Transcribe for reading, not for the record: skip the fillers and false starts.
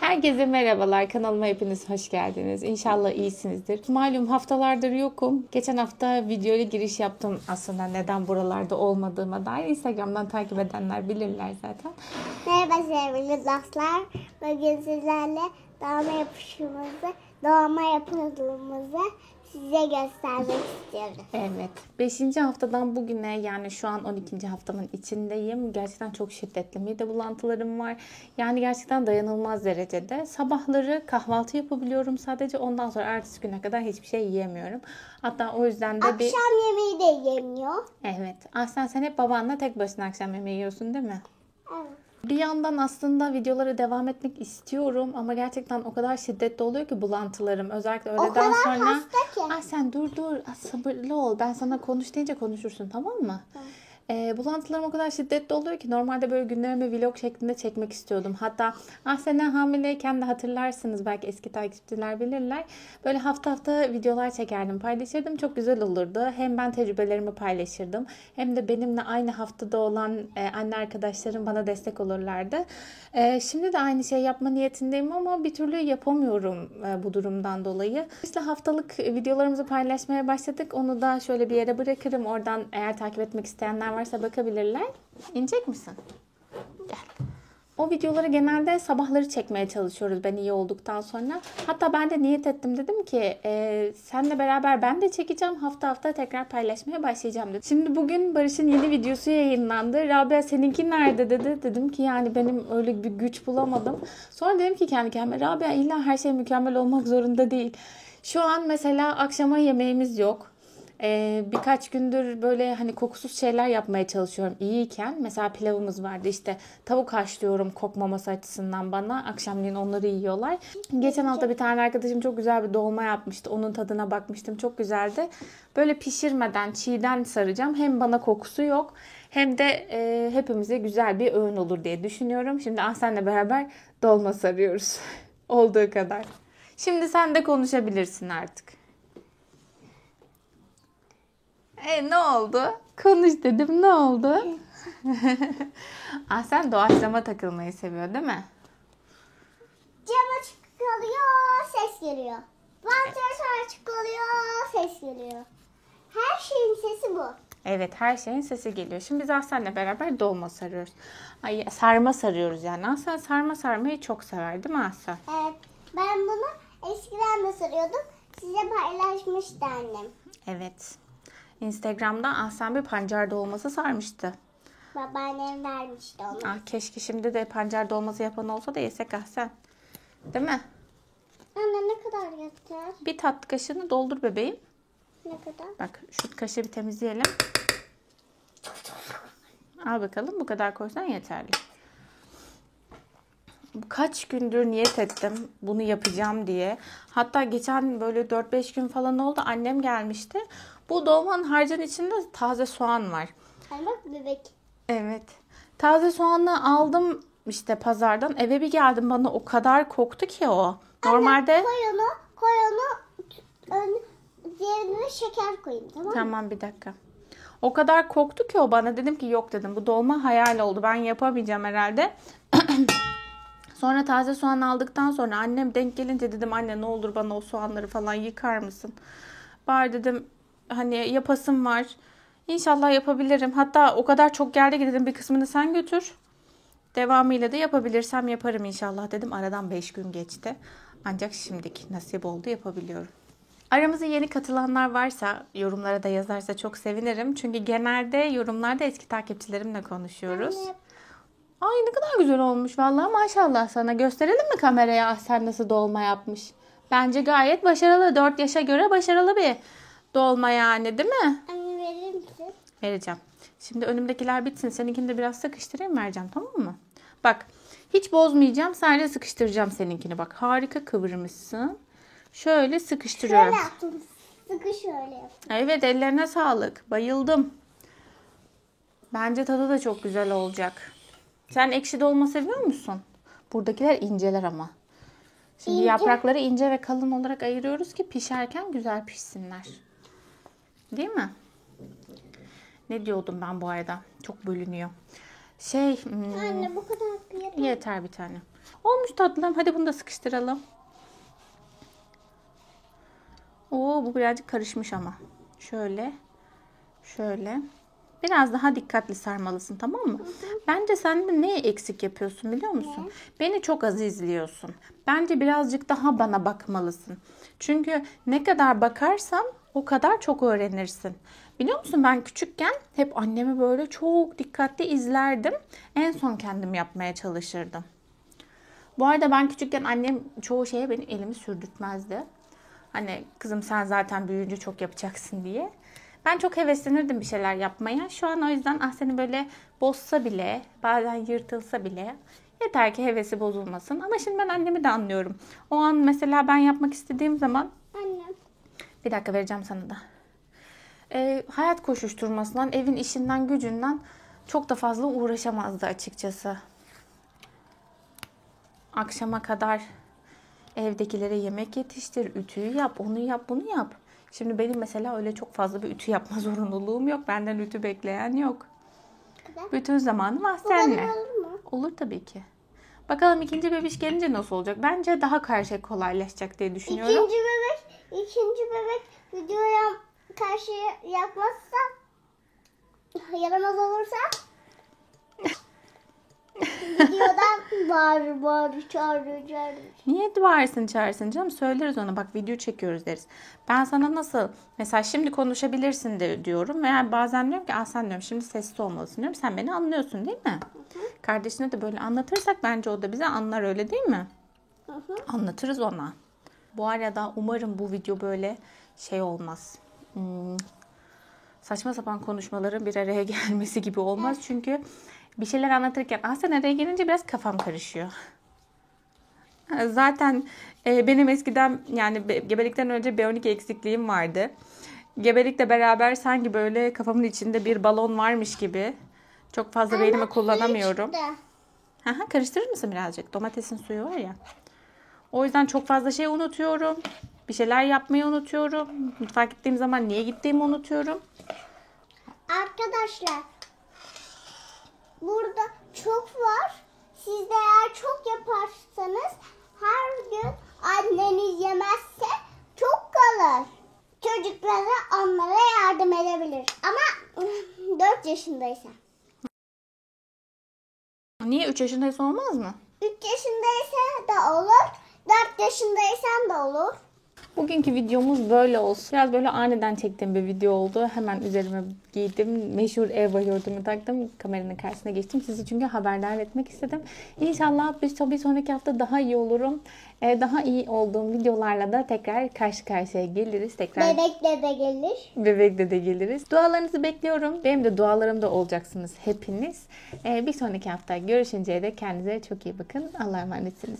Herkese merhabalar. Kanalıma hepiniz hoş geldiniz. İnşallah iyisinizdir. Malum haftalardır yokum. Geçen hafta videoya giriş yaptım aslında neden buralarda olmadığıma dair. Instagram'dan takip edenler bilirler zaten. Merhaba sevgili dostlar. Bugün sizlerle doğma yapıldığımızı size göstermek istiyorum. Evet. 5. haftadan bugüne, yani şu an 12. haftamın içindeyim. Gerçekten çok şiddetli mide bulantılarım var. Yani gerçekten dayanılmaz derecede. Sabahları kahvaltı yapabiliyorum sadece. Ondan sonra ertesi güne kadar hiçbir şey yiyemiyorum. Hatta o yüzden de akşam yemeği de yemiyor. Evet. Aslen sen hep babanla tek başına akşam yemeği yiyorsun değil mi? Evet. Bir yandan aslında videolara devam etmek istiyorum ama gerçekten o kadar şiddetli oluyor ki bulantılarım. Özellikle öğleden sonra. hasta ki. Sen dur sabırlı ol. Ben sana konuş deyince konuşursun, tamam mı? Tamam. Bulantılarım o kadar şiddetli oluyor ki normalde böyle günlerimi vlog şeklinde çekmek istiyordum. Hatta Ahsen'e hamileyken de hatırlarsınız, belki eski takipçiler bilirler. Böyle hafta hafta videolar çekerdim, paylaşırdım. Çok güzel olurdu. Hem ben tecrübelerimi paylaşırdım hem de benimle aynı haftada olan anne arkadaşlarım bana destek olurlardı. Şimdi de aynı şey yapma niyetindeyim ama bir türlü yapamıyorum bu durumdan dolayı. İşte haftalık videolarımızı paylaşmaya başladık. Onu da şöyle bir yere bırakırım. Oradan eğer takip etmek isteyenler varsa bakabilirler. İnecek misin? Gel. O videoları genelde sabahları çekmeye çalışıyoruz ben iyi olduktan sonra. Hatta ben de niyet ettim, dedim ki seninle beraber ben de çekeceğim. Hafta hafta tekrar paylaşmaya başlayacağım dedim. Şimdi bugün Barış'ın yeni videosu yayınlandı. Rabia seninki nerede dedi. Dedim ki yani benim öyle bir güç bulamadım. Sonra dedim ki kendi kendime, Rabia illa her şey mükemmel olmak zorunda değil. Şu an mesela akşama yemeğimiz yok. Birkaç gündür böyle hani kokusuz şeyler yapmaya çalışıyorum iyiyken. Mesela pilavımız vardı, işte tavuk haşlıyorum kokmaması açısından bana. Akşamleyin onları yiyorlar. Geçen hafta bir tane arkadaşım çok güzel bir dolma yapmıştı. Onun tadına bakmıştım, çok güzeldi. Böyle pişirmeden çiğden saracağım. Hem bana kokusu yok hem de hepimize güzel bir öğün olur diye düşünüyorum. Şimdi Ahsen'le beraber dolma sarıyoruz. Olduğu kadar. Şimdi sen de konuşabilirsin artık. Ne oldu? Konuş dedim, ne oldu? Sen doğaçlama takılmayı seviyor değil mi? Cam açık kalıyor, ses geliyor. Vantilatör açık oluyor, ses geliyor. Her şeyin sesi bu. Evet, her şeyin sesi geliyor. Şimdi biz Ahsen'le beraber dolma sarıyoruz. Sarma sarıyoruz yani. Ahsen sarma sarmayı çok sever değil mi Ahsen? Evet, ben bunu eskiden de sarıyordum. Size paylaşmıştı annem. Evet. Instagram'da Ahsen bir pancar dolması sarmıştı. Babaannem vermişti onu. Keşke şimdi de pancar dolması yapan olsa da yesek Ahsen. Değil mi? Anne ne kadar yeter? Bir tatlı kaşığını doldur bebeğim. Ne kadar? Bak şu kaşığı bir temizleyelim. Al bakalım, bu kadar koysan yeterli. Kaç gündür niyet ettim bunu yapacağım diye. Hatta geçen böyle 4-5 gün falan oldu, annem gelmişti. Bu dolmanın harcın içinde taze soğan var. Hani bak bebek. Evet. Taze soğanı aldım işte pazardan. Eve bir geldim, bana o kadar koktu ki o. Normalde... Anne, koy onu. Diğerine şeker koyayım, tamam mı? Tamam, bir dakika. O kadar koktu ki o bana. Dedim ki yok dedim, bu dolma hayal oldu. Ben yapamayacağım herhalde. Sonra taze soğan aldıktan sonra annem denk gelince dedim anne ne olur bana o soğanları falan yıkar mısın? Bari dedim hani yapasım var. İnşallah yapabilirim. Hatta o kadar çok geldi ki dedim bir kısmını sen götür. Devamıyla da yapabilirsem yaparım inşallah dedim. Aradan 5 gün geçti. Ancak şimdiki nasip oldu, yapabiliyorum. Aramıza yeni katılanlar varsa yorumlara da yazarsa çok sevinirim. Çünkü genelde yorumlarda eski takipçilerimle konuşuyoruz. Anne. Ay ne kadar güzel olmuş vallahi, maşallah sana. Gösterelim mi kameraya sen nasıl dolma yapmış? Bence gayet başarılı. 4 yaşa göre başarılı bir dolma yani, değil mi? Anne verir misin? Vereceğim. Şimdi önümdekiler bitsin. Seninkini de biraz sıkıştırayım, vereceğim, tamam mı? Bak hiç bozmayacağım. Sadece sıkıştıracağım seninkini. Bak harika kıvırmışsın. Şöyle sıkıştırıyorum. Şöyle yaptım. Sıkı şöyle yaptım. Evet, ellerine sağlık. Bayıldım. Bence tadı da çok güzel olacak. Sen ekşi dolma seviyor musun? Buradakiler inceler ama. Şimdi İnce. yaprakları ince ve kalın olarak ayırıyoruz ki pişerken güzel pişsinler. Değil mi? Ne diyordum ben bu arada? Çok bölünüyor. Anne bu kadar bir Yeter bir tane. Olmuş tatlım. Hadi bunu da sıkıştıralım. Oo, bu birazcık karışmış ama. Şöyle. Şöyle. Biraz daha dikkatli sarmalısın, tamam mı? Bence sen de neyi eksik yapıyorsun biliyor musun? Beni çok az izliyorsun. Bence birazcık daha bana bakmalısın. Çünkü ne kadar bakarsam o kadar çok öğrenirsin. Biliyor musun, ben küçükken hep annemi böyle çok dikkatli izlerdim. En son kendim yapmaya çalışırdım. Bu arada ben küçükken annem çoğu şeye benim elimi sürdürtmezdi. Hani kızım sen zaten büyüyünce çok yapacaksın diye. Ben çok heveslenirdim bir şeyler yapmaya. Şu an o yüzden seni böyle bozsa bile, bazen yırtılsa bile yeter ki hevesi bozulmasın. Ama şimdi ben annemi de anlıyorum. O an mesela ben yapmak istediğim zaman... Annem. Bir dakika vereceğim sana da. Hayat koşuşturmasından, evin işinden, gücünden çok da fazla uğraşamazdı açıkçası. Akşama kadar evdekilere yemek yetiştir, ütüyü yap, onu yap, bunu yap. Şimdi benim mesela öyle çok fazla bir ütü yapma zorunluluğum yok. Benden ütü bekleyen yok. Bütün zamanım Ahsen'le. Olur mu? Olur tabii ki. Bakalım ikinci bebiş gelince nasıl olacak? Bence daha her şey kolaylaşacak diye düşünüyorum. İkinci bebek videoya karşı yapmazsa, yaramaz olursa videodan bağır çağır. Niye çağırsın canım? Söyleriz ona. Bak video çekiyoruz deriz. Ben sana nasıl mesela şimdi konuşabilirsin de diyorum. Veya bazen diyorum ki sen diyorum şimdi sessiz olmalısın diyorum. Sen beni anlıyorsun değil mi? Kardeşine de böyle anlatırsak bence o da bize anlar, öyle değil mi? Anlatırız ona. Bu arada umarım bu video böyle şey olmaz. Saçma sapan konuşmaların bir araya gelmesi gibi olmaz. Çünkü bir şeyler anlatırken sen araya gelince biraz kafam karışıyor. Zaten benim eskiden yani gebelikten önce B12 eksikliğim vardı. Gebelikle beraber sanki böyle kafamın içinde bir balon varmış gibi. Çok fazla beynimi kullanamıyorum. Karıştırır mısın birazcık? Domatesin suyu var ya. O yüzden çok fazla şey unutuyorum. Bir şeyler yapmayı unutuyorum. Mutfağa gittiğim zaman niye gittiğimi unutuyorum. Arkadaşlar, burada çok var. Siz de eğer çok yaparsanız her gün anneniz yemezse çok kalır. Çocuklara onlara yardım edebilir. Ama 4 yaşındaysa. Niye 3 yaşındaysa olmaz mı? 3 yaşındaysa da olur. 4 yaşındaysan da olur. Bugünkü videomuz böyle olsun. Biraz böyle aniden çektiğim bir video oldu. Hemen üzerime giydim. Meşhur Eva yurdumu taktım. Kameranın karşısına geçtim. Sizi çünkü haberdar etmek istedim. İnşallah bir sonraki hafta daha iyi olurum. Daha iyi olduğum videolarla da tekrar karşı karşıya geliriz. Bebekle de gelir. Bebekle de geliriz. Dualarınızı bekliyorum. Benim de dualarımda olacaksınız hepiniz. Bir sonraki hafta görüşünceye dek kendinize çok iyi bakın. Allah'a emanetsiniz.